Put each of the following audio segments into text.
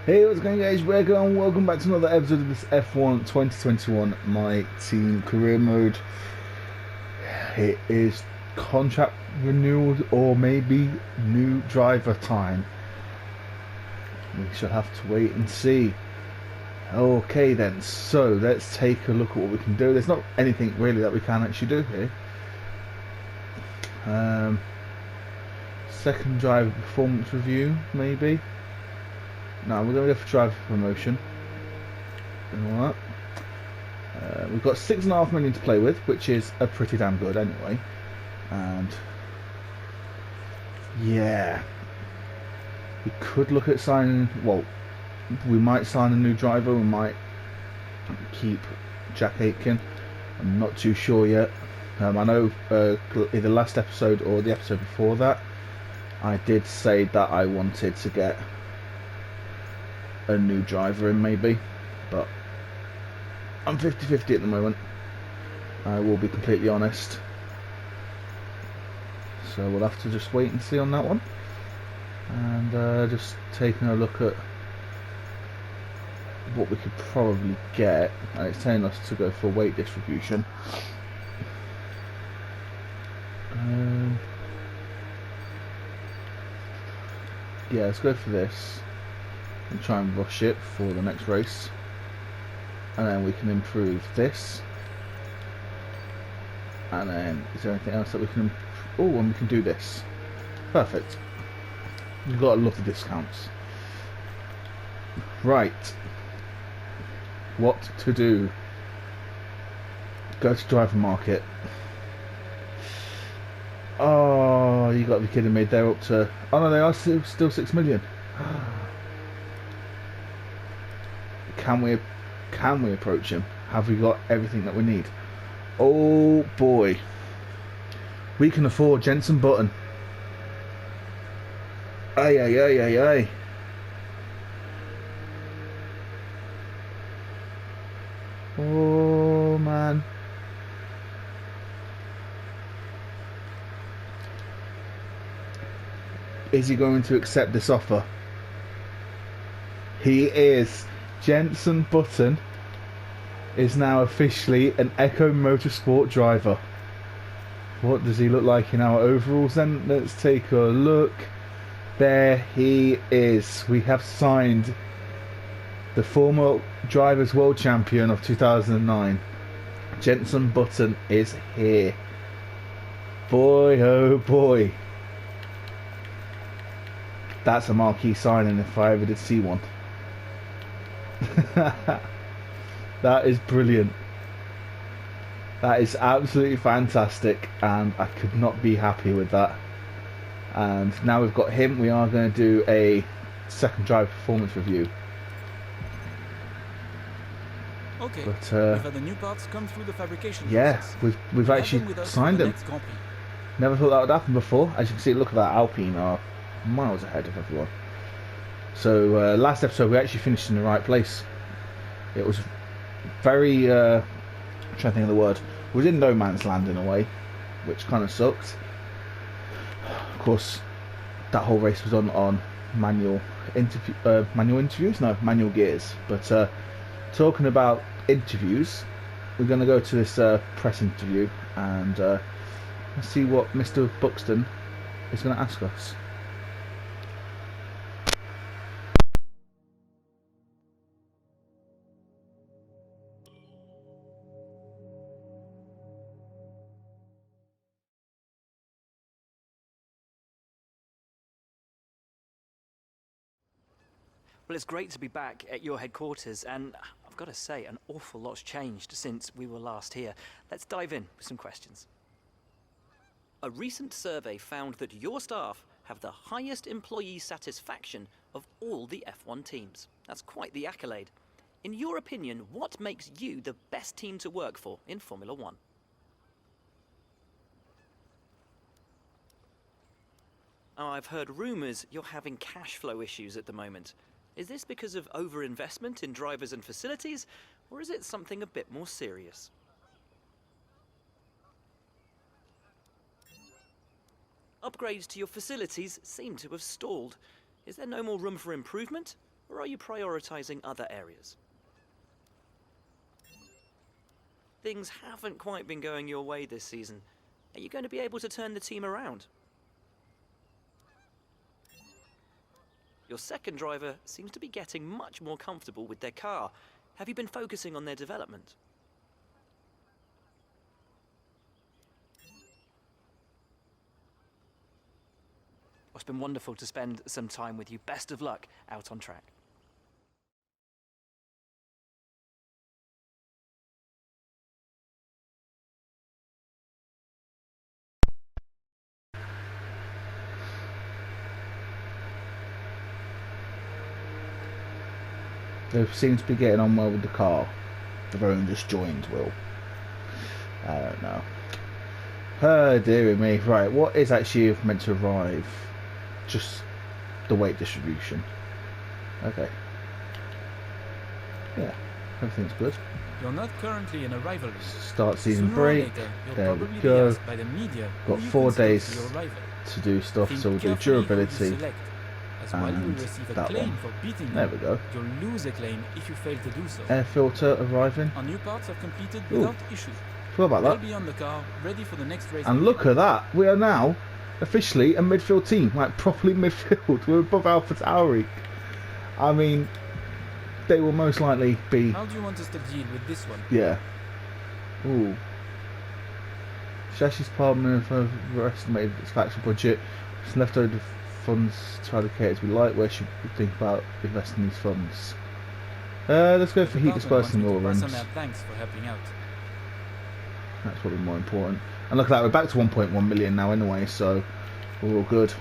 Hey, what's going on, guys? Welcome back to another episode of this F1 2021 My Team Career Mode. It is contract renewal or maybe new driver time. We shall have to wait and see. Okay then, so let's take a look at what we can do. There's not anything really that we can actually do here. Second driver performance review, maybe. No, we're going to go for driver promotion. And all that. We've got 6.5 million to play with, which is a pretty damn good anyway. And yeah, we could look at signing. Well, we might sign a new driver. We might keep Jack Aitken. I'm not too sure yet. I know in the last episode or the episode before that, I did say that I wanted to get a new driver in maybe, but I'm 50-50 at the moment. I will be completely honest. So we'll have to just wait and see on that one. And just taking a look at what we could probably get. And it's telling us to go for weight distribution. Yeah, let's go for this and try and rush it for the next race, and then we can improve this. And then is there anything else that we can and we can do this. Perfect. You've got to love the discounts. Right, what to do? Go to driver market. Oh, you got to be kidding me. They're up to, oh no, they are still 6 million. Can we approach him? Have we got everything that we need? Oh boy, we can afford Jenson Button. Ay ay ay ay ay. Oh man. Is he going to accept this offer? He is. Jenson Button is now officially an Echo Motorsport driver. What does he look like in our overalls then? Let's take a look. There he is. We have signed the former Drivers' World Champion of 2009. Jenson Button is here. Boy, oh boy. That's a marquee signing if I ever did see one. That is brilliant. That is absolutely fantastic, and I could not be happy with that. And now we've got him, we are going to do a second drive performance review. Okay, but we've had the new parts come through the fabrication process. we've actually signed him. Never thought that would happen before. As you can see, look at that, Alpine are miles ahead of everyone. So last episode we actually finished in the right place. It was very I'm trying to think of the word. We was in no man's land in a way, which kind of sucked. Of course, that whole race was on manual gears. But talking about interviews, we're going to go to this press interview and let's see what Mr. Buxton is going to ask us. Well, it's great to be back at your headquarters, and I've got to say, an awful lot's changed since we were last here. Let's dive in with some questions. A recent survey found that your staff have the highest employee satisfaction of all the F1 teams. That's quite the accolade. In your opinion, what makes you the best team to work for in Formula One? Oh, I've heard rumours you're having cash flow issues at the moment. Is this because of overinvestment in drivers and facilities, or is it something a bit more serious? Upgrades to your facilities seem to have stalled. Is there no more room for improvement? or are you prioritising other areas? Things haven't quite been going your way this season. Are you going to be able to turn the team around? Your second driver seems to be getting much more comfortable with their car. Have you been focusing on their development? It's been wonderful to spend some time with you. Best of luck out on track. They seem to be getting on well with the car. They've only just joined, Will. I don't know. Oh, dear me. Right, what is actually meant to arrive? Just the weight distribution. Okay. Yeah, everything's good. You're not currently in a rivalry. Start season Sooner or break. later, you'll There we probably be go. asked by the media Got who you 4 consider days to be your rival. to do stuff, Think so we'll do carefully who you durability. select, as while you will and receive a that claim one. for beating There them, we go. you'll lose a claim if you fail to do so. Air filter arriving. Our new parts are completed Ooh. without issue. Forgot about They'll that. be on the car, ready for the next race. And look at that. We are now officially a midfield team. Like, properly midfield. We're above Alpha Tauri. I mean, they will most likely be... How do you want us to deal with this one? Yeah. Ooh. Chassis department have overestimated its factory budget. It's leftover funds to allocate as we like. Where should we think about investing these funds? Let's go for heat dispersing oil runs. Pass on our thanks for helping out. That's probably more important. And look at that, we're back to 1.1 million now anyway, so we're all good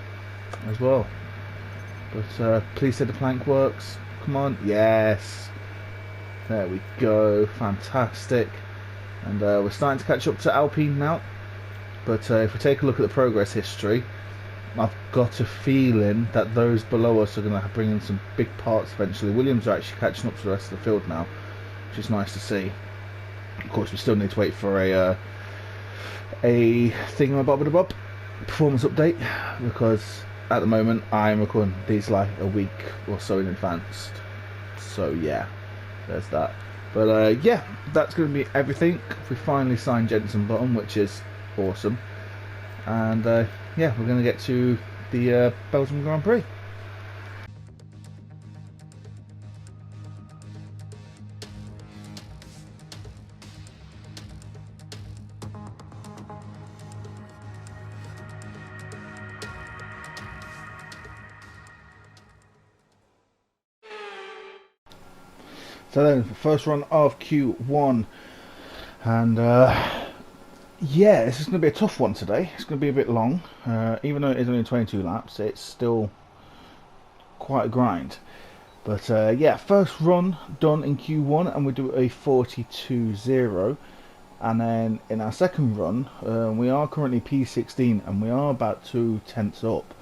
as well. But please say the plank works. Come on, yes. There we go, fantastic. And we're starting to catch up to Alpine now. But if we take a look at the progress history, I've got a feeling that those below us are going to bring in some big parts eventually. Williams are actually catching up to the rest of the field now, which is nice to see. Of course, we still need to wait for a thingamabob performance update, because at the moment I'm recording these like a week or so in advance. So yeah, there's that. But yeah, that's going to be everything. We finally signed Jenson Button, which is awesome. And yeah, we're going to get to the Belgian Grand Prix. So then, first run of Q1, and yeah, this is going to be a tough one today. It's going to be a bit long, even though it is only 22 laps. It's still quite a grind. But yeah, first run done in Q1, and we do a 42.0. And then in our second run, we are currently P16, and we are about 2 tenths up.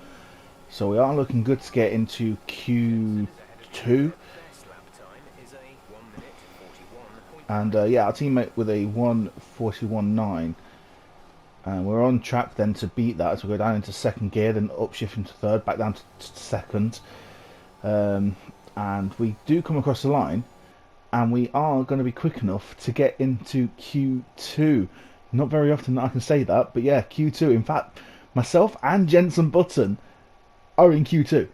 So we are looking good to get into Q2. And yeah, our teammate with a 1:41.9, and we're on track then to beat that as we go down into second gear, then upshift into third, back down to second, and we do come across the line, and we are going to be quick enough to get into Q2. Not very often that I can say that, but yeah, Q2. In fact, myself and Jenson Button are in Q2.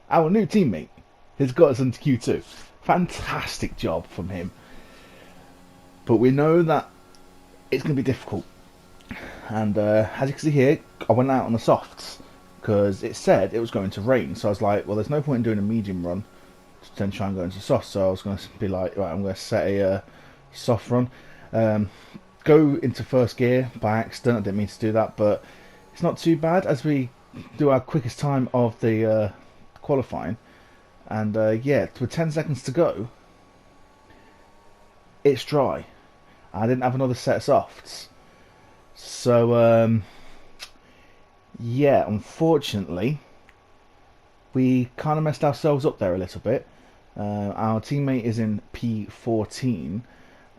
Our new teammate has got us into Q2. Fantastic job from him. But we know that it's going to be difficult. And as you can see here, I went out on the softs because it said it was going to rain. So I was like, well, there's no point in doing a medium run to then try and go into softs. So I was going to be like, right, I'm going to set a soft run. Go into first gear by accident. I didn't mean to do that, but it's not too bad as we do our quickest time of the qualifying. And yeah, with 10 seconds to go, it's dry. I didn't have another set of softs. So, yeah, unfortunately, we kind of messed ourselves up there a little bit. Our teammate is in P14,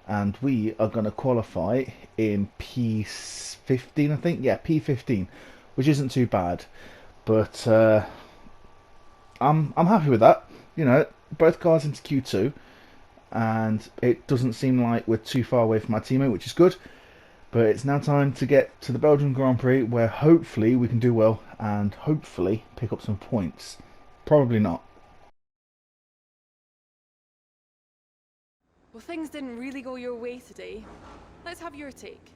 and we are going to qualify in P15, I think. Yeah, P15, which isn't too bad. But I'm happy with that. You know, both cars into Q2, and it doesn't seem like we're too far away from our teammate, which is good. But it's now time to get to the Belgian Grand Prix, where hopefully we can do well and hopefully pick up some points. Probably not. Well, things didn't really go your way today. Let's have your take.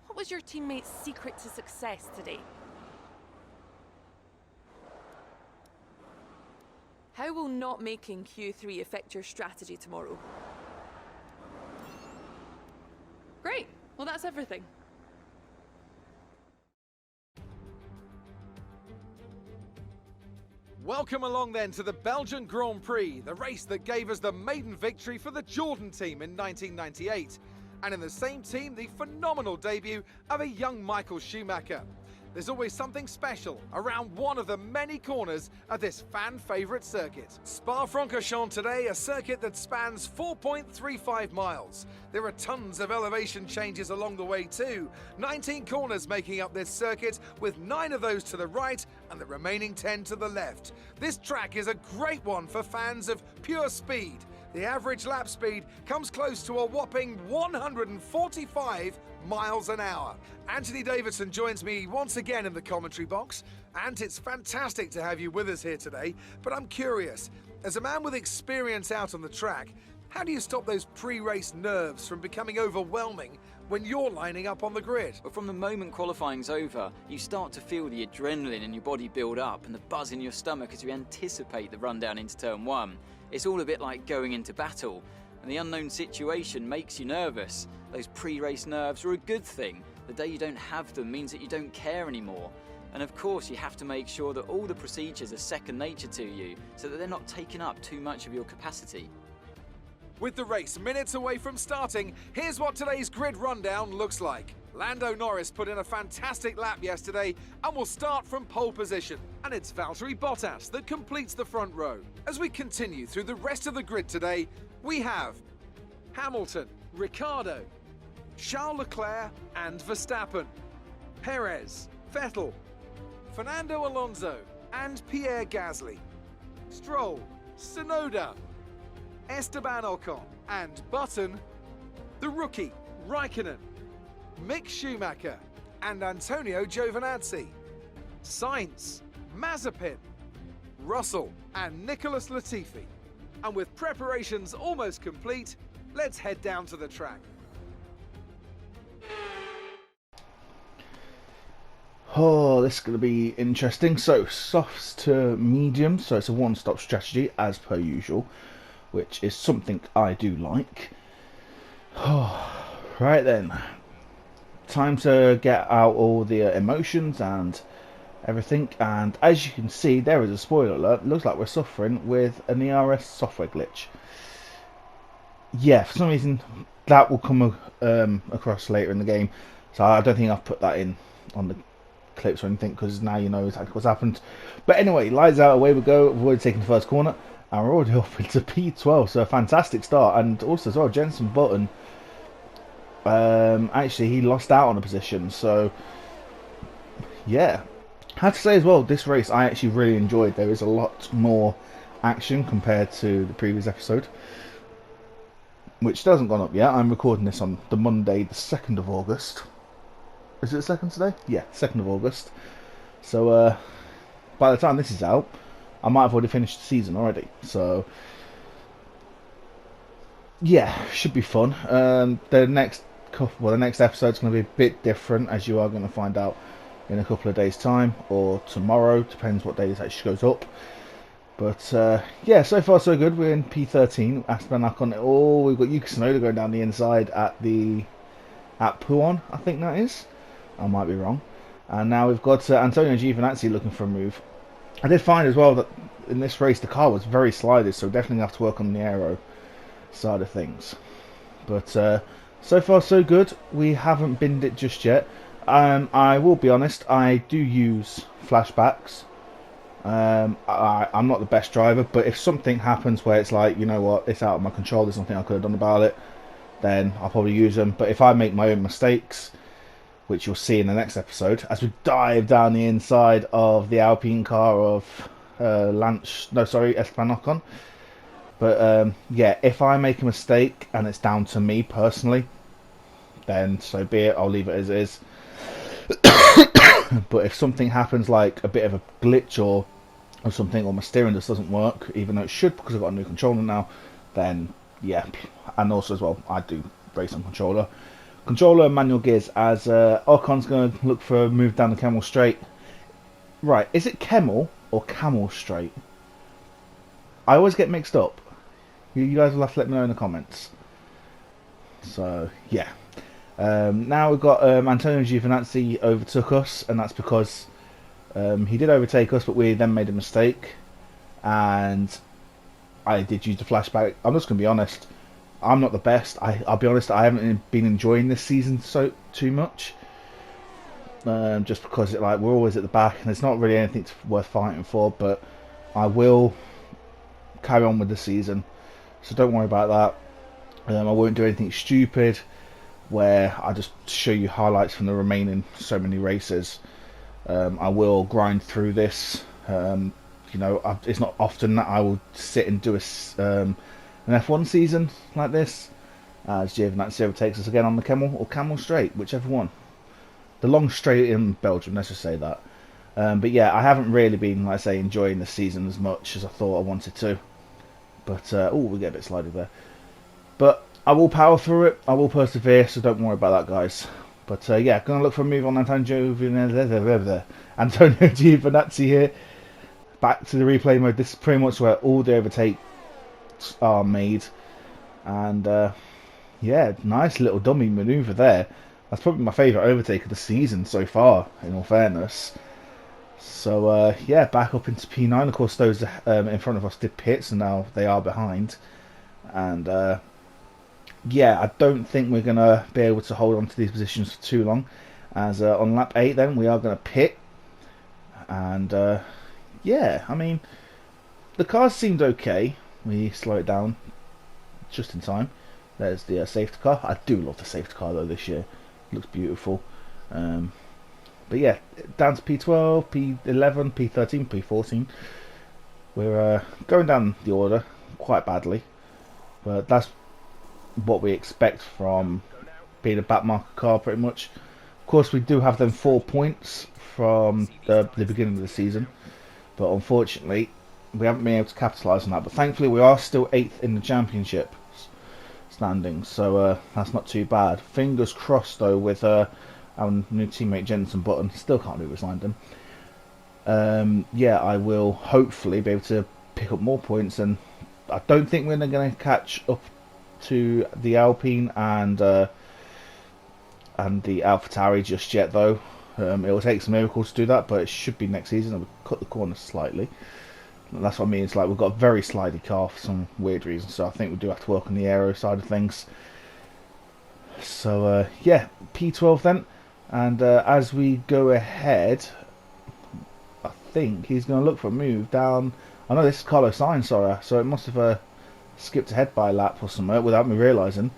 What was your teammate's secret to success today? How will not making Q3 affect your strategy tomorrow? Great. Well, that's everything. Welcome along then to the Belgian Grand Prix, the race that gave us the maiden victory for the Jordan team in 1998. And in the same team, the phenomenal debut of a young Michael Schumacher. There's always something special around one of the many corners of this fan-favourite circuit. Spa-Francorchamps today, a circuit that spans 4.35 miles. There are tons of elevation changes along the way too. 19 corners making up this circuit, with 9 of those to the right and the remaining 10 to the left. This track is a great one for fans of pure speed. The average lap speed comes close to a whopping 145 miles an hour. Anthony Davidson joins me once again in the commentary box, and it's fantastic to have you with us here today. But I'm curious, as a man with experience out on the track, how do you stop those pre-race nerves from becoming overwhelming when you're lining up on the grid? But from the moment qualifying's over, you start to feel the adrenaline in your body build up and the buzz in your stomach as you anticipate the run down into turn 1. It's all a bit like going into battle, and the unknown situation makes you nervous. Those pre-race nerves are a good thing. The day you don't have them means that you don't care anymore. And of course, you have to make sure that all the procedures are second nature to you, so that they're not taking up too much of your capacity. With the race minutes away from starting, here's what today's grid rundown looks like. Lando Norris put in a fantastic lap yesterday and will start from pole position. And it's Valtteri Bottas that completes the front row. As we continue through the rest of the grid today, we have Hamilton, Ricciardo, Charles Leclerc and Verstappen, Perez, Vettel, Fernando Alonso and Pierre Gasly, Stroll, Tsunoda, Esteban Ocon and Button, the rookie, Raikkonen, Mick Schumacher and Antonio Giovinazzi, Sainz, Mazepin, Russell and Nicholas Latifi. And with preparations almost complete, let's head down to the track. Oh, this is going to be interesting. So, softs to medium, so it's a one-stop strategy as per usual, which is something I do like. Oh, right then. Time to get out all the emotions and everything, and as you can see, there is a spoiler alert. Looks like we're suffering with an ERS software glitch. Yeah, for some reason that will come across later in the game, so I don't think I've put that in on the clips or anything, because now you know exactly what's happened. But anyway, lights out, away we go. We've already taken the first corner and we're already up into P12, so a fantastic start. And also as well, Jenson Button, actually he lost out on a position, so yeah. I have to say as well, this race I actually really enjoyed. There is a lot more action compared to the previous episode, which still hasn't gone up yet. I'm recording this on the Monday, the 2nd of August. Is it the 2nd today? Yeah, 2nd of August. So, by the time this is out, I might have already finished the season already. So, yeah, should be fun. The next episode's going to be a bit different, as you are going to find out in a couple of days' time, or tomorrow, depends what day this actually goes up. But yeah, so far so good. We're in P13. Esteban Ocon. Oh, we've got Yuki Tsunoda going down the inside at Puon, I think that is. I might be wrong. And now we've got Antonio Giovinazzi looking for a move. I did find as well that in this race the car was very slidey, so definitely have to work on the aero side of things. But so far so good. We haven't binned it just yet. I will be honest, I do use flashbacks. I'm not the best driver, but if something happens where it's like, you know what, it's out of my control, there's nothing I could have done about it, then I'll probably use them. But if I make my own mistakes, which you'll see in the next episode, as we dive down the inside of the Alpine car of Esteban Ocon. But yeah, if I make a mistake and it's down to me personally, then so be it. I'll leave it as is. But if something happens, like a bit of a glitch or something, or my steering just doesn't work, even though it should because I've got a new controller now, then yeah. And also as well, I do race on controller and manual gears, as Ocon's going to look for a move down the Camel Straight. Right, is it Camel or Camel Straight? I always get mixed up. You guys will have to let me know in the comments. So yeah, now we've got Antonio Giovinazzi overtook us, and that's because he did overtake us, but we then made a mistake, and I did use the flashback. I'm just going to be honest, I'm not the best. I'll be honest, I haven't been enjoying this season too much, just because we're always at the back and it's not really anything worth fighting for. But I will carry on with the season, so don't worry about that. I won't do anything stupid where I just show you highlights from the remaining so many races. I will grind through this. You know, it's not often that I will sit and do an F1 season like this, as Giovinazzi overtakes us again on the Camel or Camel Straight, whichever one. The long straight in Belgium, let's just say that. But yeah, I haven't really been, like I say, enjoying the season as much as I thought I wanted to. But oh, we get a bit slidey there. But I will power through it. I will persevere, so don't worry about that, guys. But yeah, going to look for a move on Antonio Giovinazzi here. Back to the replay mode. This is pretty much where all the overtakes are made. And yeah, nice little dummy manoeuvre there. That's probably my favourite overtake of the season so far, in all fairness. So yeah, back up into P9. Of course, those in front of us did pit, so now they are behind. And yeah, I don't think we're going to be able to hold on to these positions for too long. As on lap 8 then, we are going to pit. And yeah, I mean, the cars seemed okay. We slow it down just in time. There's the safety car. I do love the safety car though this year. It looks beautiful. But yeah, down to P12, P11, P13, P14. We're going down the order quite badly. But that's what we expect from being a backmarker car pretty much. Of course, we do have them 4 points from the beginning of the season. But unfortunately, we haven't been able to capitalise on that. But thankfully, we are still 8th in the championship standings, so that's not too bad. Fingers crossed, though, with our new teammate Jenson Button. Still can't believe we signed him. Yeah, I will hopefully be able to pick up more points, and I don't think we're going to catch up to the Alpine and the AlphaTauri just yet, though. It will take some miracles to do that, but it should be next season. I'll cut the corner slightly. That's what I mean. It's like we've got a very slidey car for some weird reason, so I think we do have to work on the aero side of things. So yeah, P12 then, and as we go ahead, I think he's going to look for a move down. I know this is Carlos Sainz, sorry, so it must have skipped ahead by a lap or something without me realising.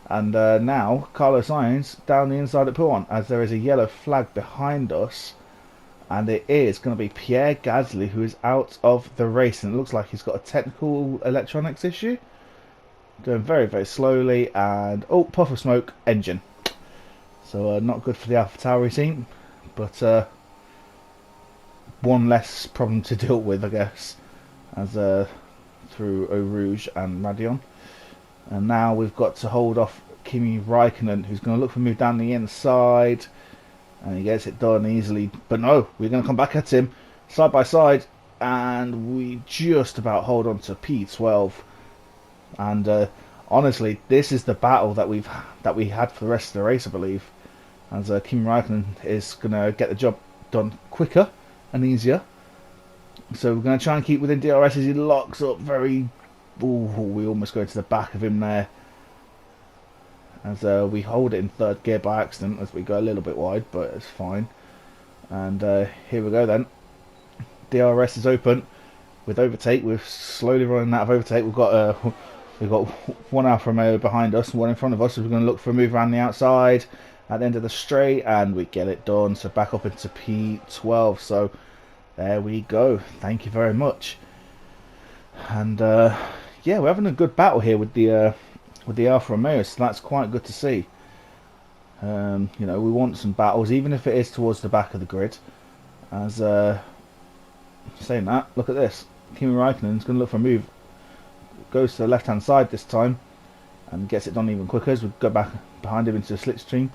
And now Carlos Sainz down the inside at P1, as there is a yellow flag behind us. And it is going to be Pierre Gasly who is out of the race. And it looks like he's got a technical electronics issue. Going very, very slowly. And, oh, puff of smoke, engine. So not good for the AlphaTauri team. But one less problem to deal with, I guess. As through Eau Rouge and Radion. And now we've got to hold off Kimi Raikkonen, who's going to look for a move down the inside. And he gets it done easily. But no, we're going to come back at him side by side. And we just about hold on to P12. And honestly, this is the battle that we had for the rest of the race, I believe. As Kimi Raikkonen is going to get the job done quicker and easier. So we're going to try and keep within DRS as he locks up very... Ooh, we almost go to the back of him there. As we hold it in third gear by accident as we go a little bit wide, but it's fine. And here we go then. DRS is open with overtake. We're slowly running out of overtake. We've got one Alfa Romeo behind us, one in front of us. So we're going to look for a move around the outside at the end of the straight, and we get it done. So back up into P12. So There we go. Thank you very much. And yeah, we're having a good battle here with the Alfa Romeo, so that's quite good to see. You know, we want some battles, even if it is towards the back of the grid. As saying that, look at this. Kimi Raikkonen's going to look for a move. Goes to the left-hand side this time, and gets it done even quicker as we go back behind him into the slipstream.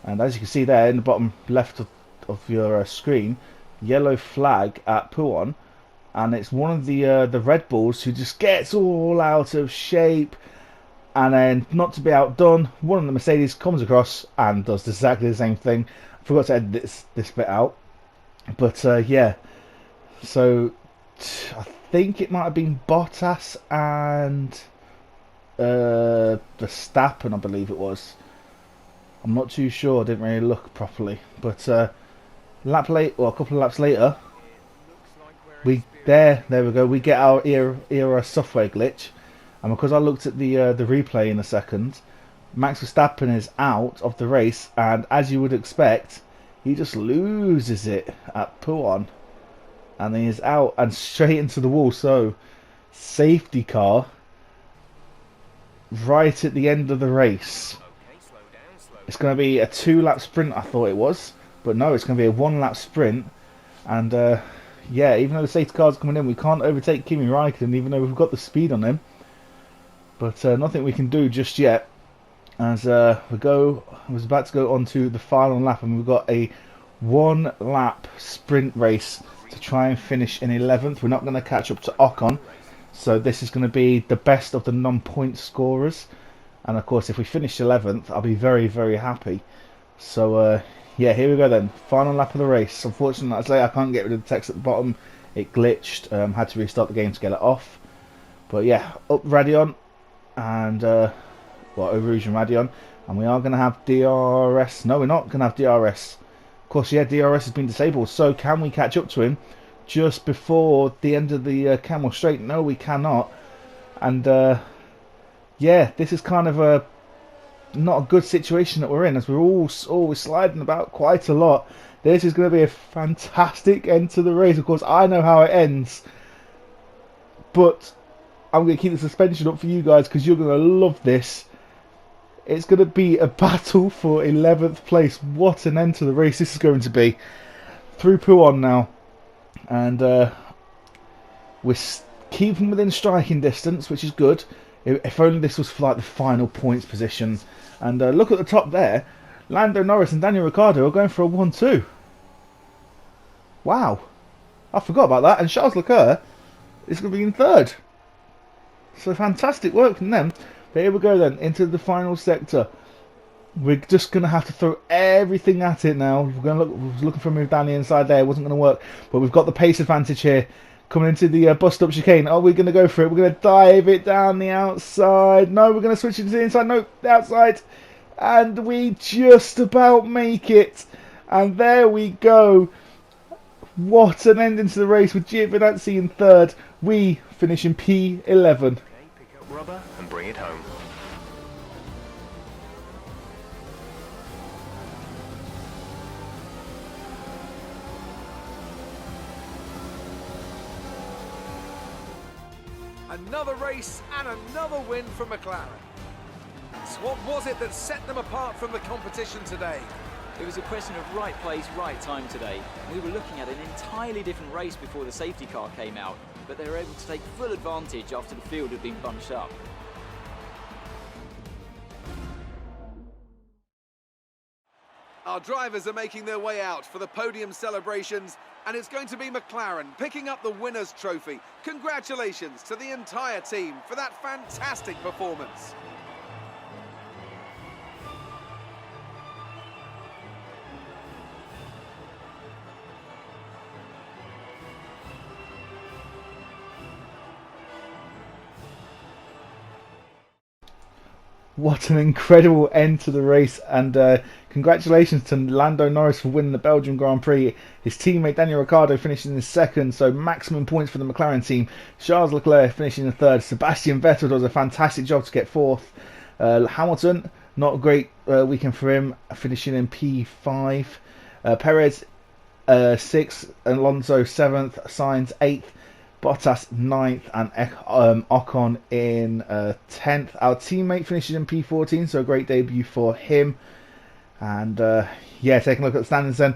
And as you can see there in the bottom left of your screen, yellow flag at Puon, and it's one of the Red Bulls who just gets all out of shape, and then, not to be outdone, one of the Mercedes comes across and does exactly the same thing. I forgot to edit this bit out, but yeah, so I think it might have been Bottas and Verstappen, I believe it was. I'm not too sure, I didn't really look properly, but lap late, or a couple of laps later, there we go, we get our era software glitch, and because I looked at the replay in a second, Max Verstappen is out of the race, and as you would expect, he just loses it at Puon, and he is out and straight into the wall. So safety car right at the end of the race. It's going to be a 2-lap sprint, I thought it was, but no, it's going to be a 1-lap sprint. And yeah, even though the safety car's coming in, we can't overtake Kimi Raikkonen, even though we've got the speed on him. But nothing we can do just yet. As I was about to go on to the final lap, and we've got a 1-lap sprint race to try and finish in 11th. We're not going to catch up to Ocon, so this is going to be the best of the non-point scorers. And of course, if we finish 11th, I'll be very, very happy. So yeah, here we go then. Final lap of the race. Unfortunately, as I say, I can't get rid of the text at the bottom. It glitched. Had to restart the game to get it off. But yeah, up Radeon and over Rouge and Radeon, and we are going to have DRS. No, we're not going to have DRS. Of course, yeah, DRS has been disabled. So can we catch up to him just before the end of the Camel Straight? No, we cannot. And yeah, this is kind of not a good situation that we're in, as we're all sliding about quite a lot. This is going to be a fantastic end to the race. Of course, I know how it ends, but I'm going to keep the suspension up for you guys because you're going to love this. It's going to be a battle for 11th place. What an end to the race this is going to be. Through Puon now, and we're keeping within striking distance, which is good. If only this was for like the final points position. And look at the top there. Lando Norris and Daniel Ricciardo are going for a 1-2. Wow. I forgot about that. And Charles Leclerc is going to be in 3rd. So fantastic work from them. But here we go then, into the final sector. We're just going to have to throw everything at it now. We was looking for a move down the inside there. It wasn't going to work. But we've got the pace advantage here. Coming into the bust-up chicane. Are we going to go for it? We're going to dive it down the outside. No, we're going to switch it to the inside. No, the outside. And we just about make it. And there we go. What an ending to the race with Giovinazzi in 3rd. We finish in P11. Pick up rubber and bring it home. Another race and another win for McLaren. So what was it that set them apart from the competition today? It was a question of right place, right time today. We were looking at an entirely different race before the safety car came out, but they were able to take full advantage after the field had been bunched up. Our drivers are making their way out for the podium celebrations, and it's going to be McLaren picking up the winner's trophy. Congratulations to the entire team for that fantastic performance. What an incredible end to the race, and congratulations to Lando Norris for winning the Belgian Grand Prix. His teammate Daniel Ricciardo finishing in 2nd, so maximum points for the McLaren team. Charles Leclerc finishing in 3rd. Sebastian Vettel does a fantastic job to get 4th. Hamilton, not a great weekend for him, finishing in P5. Perez 6th, Alonso 7th, Sainz 8th, Bottas 9th, and Ocon in 10th. Our teammate finishes in P14, so a great debut for him. And yeah, taking a look at the standings then,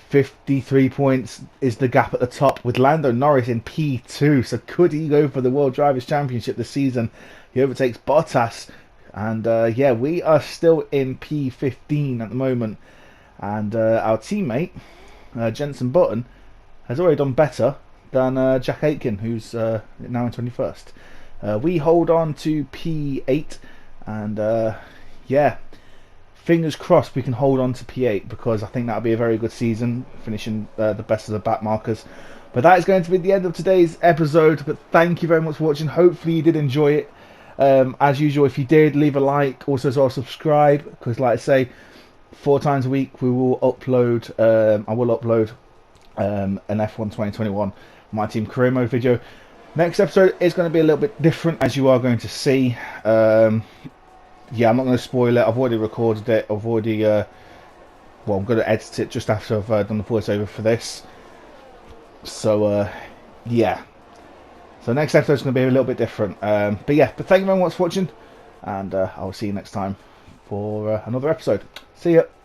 53 points is the gap at the top, with Lando Norris in P2. So could he go for the World Drivers' Championship this season? He overtakes Bottas. And yeah, we are still in P15 at the moment. And our teammate, Jenson Button, has already done better than Jack Aitken, who's now in 21st. We hold on to P8. And yeah, fingers crossed we can hold on to P8, because I think that'll be a very good season, finishing the best of the back markers. But that is going to be the end of today's episode. But thank you very much for watching. Hopefully you did enjoy it. As usual, if you did, leave a like. Also, as well, subscribe, because like I say, 4 times a week we will upload. I will upload an F1 2021 My Team Career Mode video. Next episode is going to be a little bit different, as you are going to see. Yeah, I'm not going to spoil it. I've already recorded it. I've already, well, I'm going to edit it just after I've done the voiceover for this. So, yeah. So next episode is going to be a little bit different. But yeah, but thank you very much for watching. And I will see you next time for another episode. See ya.